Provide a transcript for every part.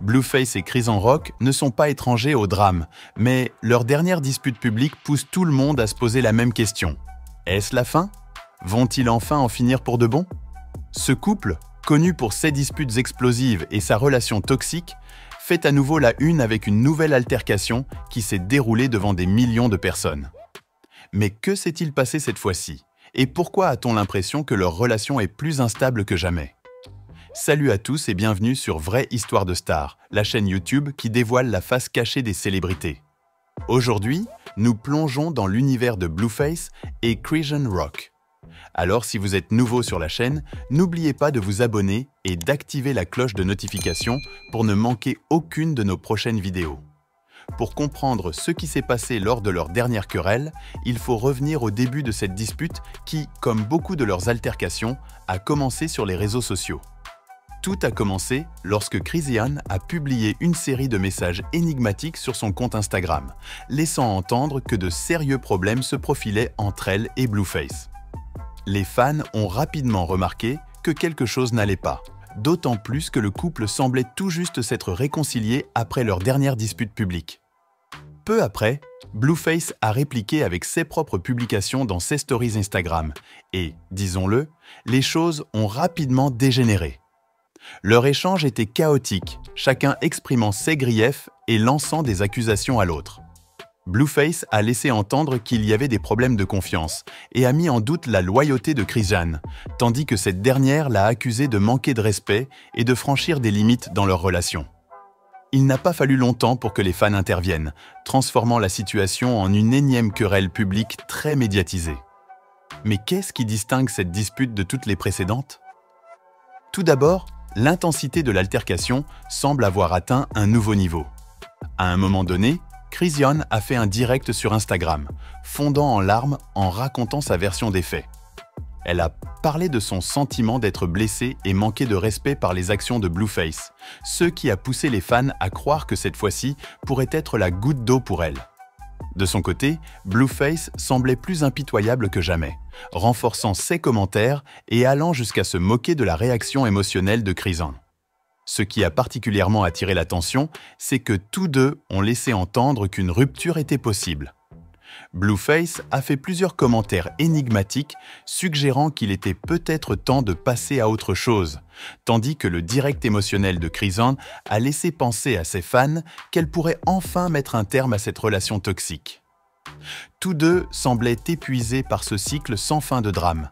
Blueface et Chris Rock ne sont pas étrangers au drame, mais leur dernière dispute publique pousse tout le monde à se poser la même question. Est-ce la fin? Vont-ils enfin en finir pour de bon? Ce couple, connu pour ses disputes explosives et sa relation toxique, fait à nouveau la une avec une nouvelle altercation qui s'est déroulée devant des millions de personnes. Mais que s'est-il passé cette fois-ci? Et pourquoi a-t-on l'impression que leur relation est plus instable que jamais? Salut à tous et bienvenue sur Vraie Histoire de Stars, la chaîne YouTube qui dévoile la face cachée des célébrités. Aujourd'hui, nous plongeons dans l'univers de Blueface et Chris Rock. Alors si vous êtes nouveau sur la chaîne, n'oubliez pas de vous abonner et d'activer la cloche de notification pour ne manquer aucune de nos prochaines vidéos. Pour comprendre ce qui s'est passé lors de leur dernière querelle, il faut revenir au début de cette dispute qui, comme beaucoup de leurs altercations, a commencé sur les réseaux sociaux. Tout a commencé lorsque Chris a publié une série de messages énigmatiques sur son compte Instagram, laissant entendre que de sérieux problèmes se profilaient entre elle et Blueface. Les fans ont rapidement remarqué que quelque chose n'allait pas, d'autant plus que le couple semblait tout juste s'être réconcilié après leur dernière dispute publique. Peu après, Blueface a répliqué avec ses propres publications dans ses stories Instagram et, disons-le, les choses ont rapidement dégénéré. Leur échange était chaotique, chacun exprimant ses griefs et lançant des accusations à l'autre. Blueface a laissé entendre qu'il y avait des problèmes de confiance et a mis en doute la loyauté de Chris, tandis que cette dernière l'a accusé de manquer de respect et de franchir des limites dans leur relation. Il n'a pas fallu longtemps pour que les fans interviennent, transformant la situation en une énième querelle publique très médiatisée. Mais qu'est-ce qui distingue cette dispute de toutes les précédentes? Tout d'abord, l'intensité de l'altercation semble avoir atteint un nouveau niveau. À un moment donné, Chris a fait un direct sur Instagram, fondant en larmes en racontant sa version des faits. Elle a parlé de son sentiment d'être blessée et manqué de respect par les actions de Blueface, ce qui a poussé les fans à croire que cette fois-ci pourrait être la goutte d'eau pour elle. De son côté, Blueface semblait plus impitoyable que jamais, renforçant ses commentaires et allant jusqu'à se moquer de la réaction émotionnelle de Chris. Ce qui a particulièrement attiré l'attention, c'est que tous deux ont laissé entendre qu'une rupture était possible. Blueface a fait plusieurs commentaires énigmatiques suggérant qu'il était peut-être temps de passer à autre chose, tandis que le direct émotionnel de Chris a laissé penser à ses fans qu'elle pourrait enfin mettre un terme à cette relation toxique. Tous deux semblaient épuisés par ce cycle sans fin de drame,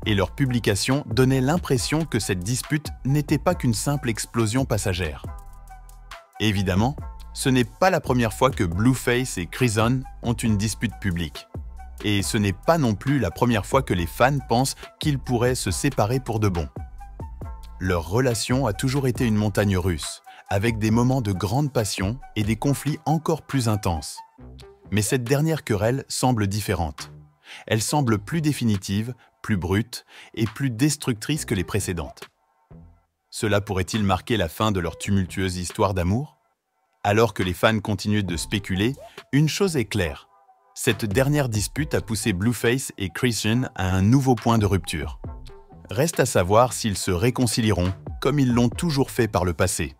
et leur publication donnait l'impression que cette dispute n'était pas qu'une simple explosion passagère. Évidemment, ce n'est pas la première fois que Blueface et Chris ont une dispute publique. Et ce n'est pas non plus la première fois que les fans pensent qu'ils pourraient se séparer pour de bon. Leur relation a toujours été une montagne russe, avec des moments de grande passion et des conflits encore plus intenses. Mais cette dernière querelle semble différente. Elle semble plus définitive, plus brute et plus destructrice que les précédentes. Cela pourrait-il marquer la fin de leur tumultueuse histoire d'amour? Alors que les fans continuent de spéculer, une chose est claire. Cette dernière dispute a poussé Blueface et Chris à un nouveau point de rupture. Reste à savoir s'ils se réconcilieront, comme ils l'ont toujours fait par le passé.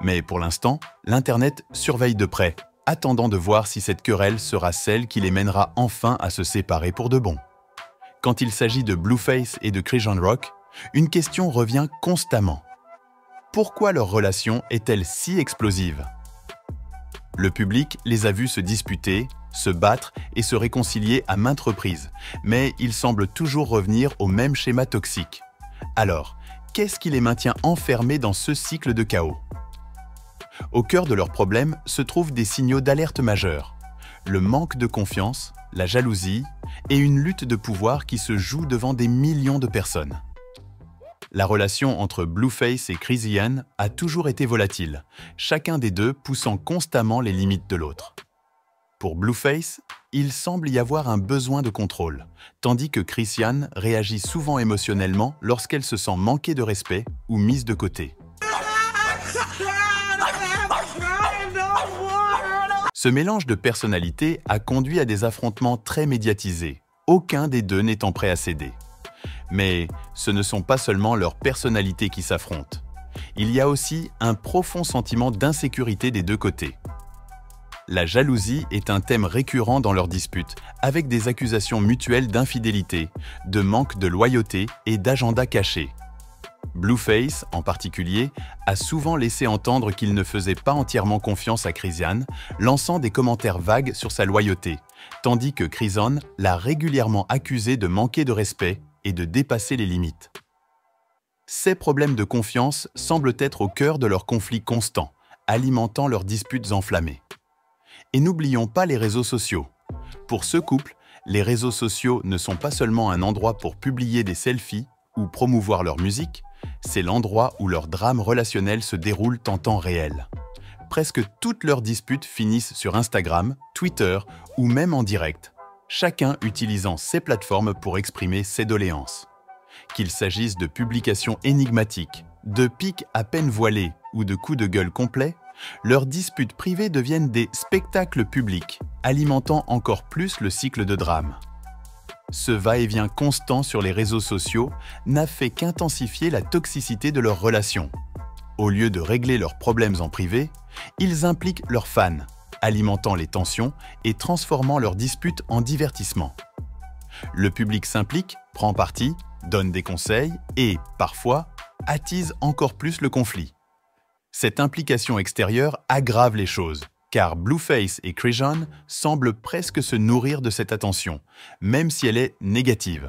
Mais pour l'instant, l'Internet surveille de près, attendant de voir si cette querelle sera celle qui les mènera enfin à se séparer pour de bon. Quand il s'agit de Blueface et de Chris Rock, une question revient constamment. Pourquoi leur relation est-elle si explosive? Le public les a vus se disputer, se battre et se réconcilier à maintes reprises, mais ils semblent toujours revenir au même schéma toxique. Alors, qu'est-ce qui les maintient enfermés dans ce cycle de chaos? Au cœur de leurs problèmes se trouvent des signaux d'alerte majeurs. Le manque de confiance, la jalousie et une lutte de pouvoir qui se joue devant des millions de personnes. La relation entre Blueface et Chris a toujours été volatile, chacun des deux poussant constamment les limites de l'autre. Pour Blueface, il semble y avoir un besoin de contrôle, tandis que Chris réagit souvent émotionnellement lorsqu'elle se sent manquer de respect ou mise de côté. Ce mélange de personnalités a conduit à des affrontements très médiatisés, aucun des deux n'étant prêt à céder. Mais ce ne sont pas seulement leurs personnalités qui s'affrontent. Il y a aussi un profond sentiment d'insécurité des deux côtés. La jalousie est un thème récurrent dans leurs disputes, avec des accusations mutuelles d'infidélité, de manque de loyauté et d'agenda caché. Blueface, en particulier, a souvent laissé entendre qu'il ne faisait pas entièrement confiance à Chrisean, lançant des commentaires vagues sur sa loyauté, tandis que Chrisean l'a régulièrement accusé de manquer de respect et de dépasser les limites. Ces problèmes de confiance semblent être au cœur de leur conflit constant, alimentant leurs disputes enflammées. Et n'oublions pas les réseaux sociaux. Pour ce couple, les réseaux sociaux ne sont pas seulement un endroit pour publier des selfies ou promouvoir leur musique, c'est l'endroit où leur drame relationnel se déroule en temps réel. Presque toutes leurs disputes finissent sur Instagram, Twitter ou même en direct, chacun utilisant ces plateformes pour exprimer ses doléances. Qu'il s'agisse de publications énigmatiques, de pics à peine voilés ou de coups de gueule complets, leurs disputes privées deviennent des spectacles publics, alimentant encore plus le cycle de drame. Ce va-et-vient constant sur les réseaux sociaux n'a fait qu'intensifier la toxicité de leur relation. Au lieu de régler leurs problèmes en privé, ils impliquent leurs fans, alimentant les tensions et transformant leurs disputes en divertissement. Le public s'implique, prend parti, donne des conseils et, parfois, attise encore plus le conflit. Cette implication extérieure aggrave les choses, car Blueface et Chrisean semblent presque se nourrir de cette attention, même si elle est négative.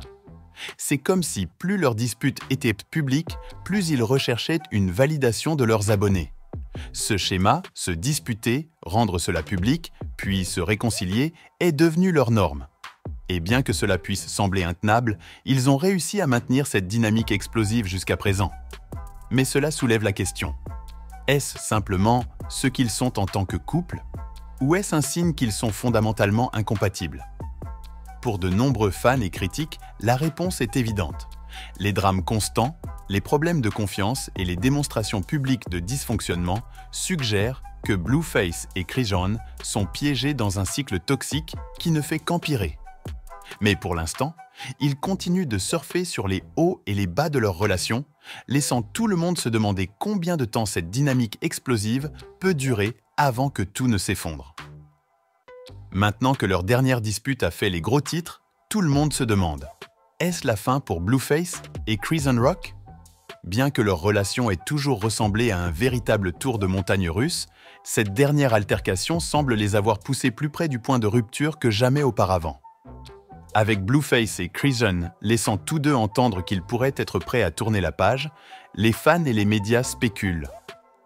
C'est comme si plus leurs disputes étaient publiques, plus ils recherchaient une validation de leurs abonnés. Ce schéma, se disputer, rendre cela public, puis se réconcilier, est devenu leur norme. Et bien que cela puisse sembler intenable, ils ont réussi à maintenir cette dynamique explosive jusqu'à présent. Mais cela soulève la question. Est-ce simplement ce qu'ils sont en tant que couple, ou est-ce un signe qu'ils sont fondamentalement incompatibles? Pour de nombreux fans et critiques, la réponse est évidente. Les drames constants, les problèmes de confiance et les démonstrations publiques de dysfonctionnement suggèrent que Blueface et Chrisean sont piégés dans un cycle toxique qui ne fait qu'empirer. Mais pour l'instant, ils continuent de surfer sur les hauts et les bas de leur relation, laissant tout le monde se demander combien de temps cette dynamique explosive peut durer avant que tout ne s'effondre. Maintenant que leur dernière dispute a fait les gros titres, tout le monde se demande « Est-ce la fin pour Blueface et Chrisean Rock ?» Bien que leur relation ait toujours ressemblé à un véritable tour de montagne russe, cette dernière altercation semble les avoir poussés plus près du point de rupture que jamais auparavant. Avec Blueface et Chrisean laissant tous deux entendre qu'ils pourraient être prêts à tourner la page, les fans et les médias spéculent.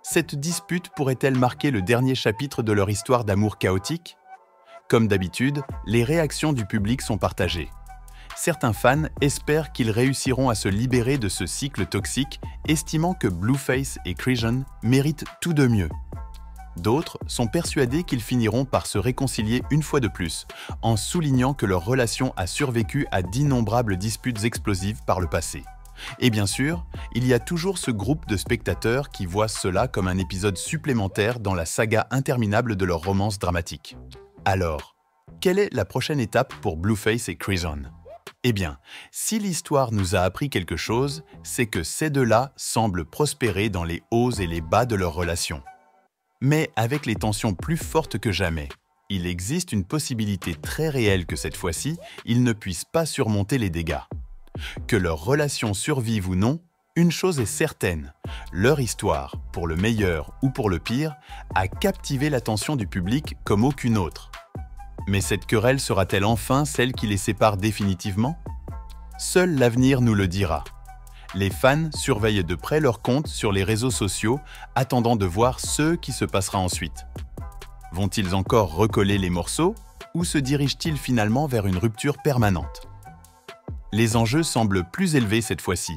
Cette dispute pourrait-elle marquer le dernier chapitre de leur histoire d'amour chaotique? Comme d'habitude, les réactions du public sont partagées. Certains fans espèrent qu'ils réussiront à se libérer de ce cycle toxique, estimant que Blueface et Chrisean méritent tout de mieux. D'autres sont persuadés qu'ils finiront par se réconcilier une fois de plus, en soulignant que leur relation a survécu à d'innombrables disputes explosives par le passé. Et bien sûr, il y a toujours ce groupe de spectateurs qui voient cela comme un épisode supplémentaire dans la saga interminable de leur romance dramatique. Alors, quelle est la prochaine étape pour Blueface et Chrisean? Eh bien, si l'histoire nous a appris quelque chose, c'est que ces deux-là semblent prospérer dans les hauts et les bas de leur relation. Mais avec les tensions plus fortes que jamais, il existe une possibilité très réelle que cette fois-ci, ils ne puissent pas surmonter les dégâts. Que leur relation survive ou non, une chose est certaine, leur histoire, pour le meilleur ou pour le pire, a captivé l'attention du public comme aucune autre. Mais cette querelle sera-t-elle enfin celle qui les sépare définitivement? Seul l'avenir nous le dira. Les fans surveillent de près leurs comptes sur les réseaux sociaux, attendant de voir ce qui se passera ensuite. Vont-ils encore recoller les morceaux ou se dirigent-ils finalement vers une rupture permanente? Les enjeux semblent plus élevés cette fois-ci,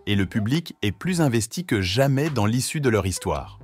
et le public est plus investi que jamais dans l'issue de leur histoire.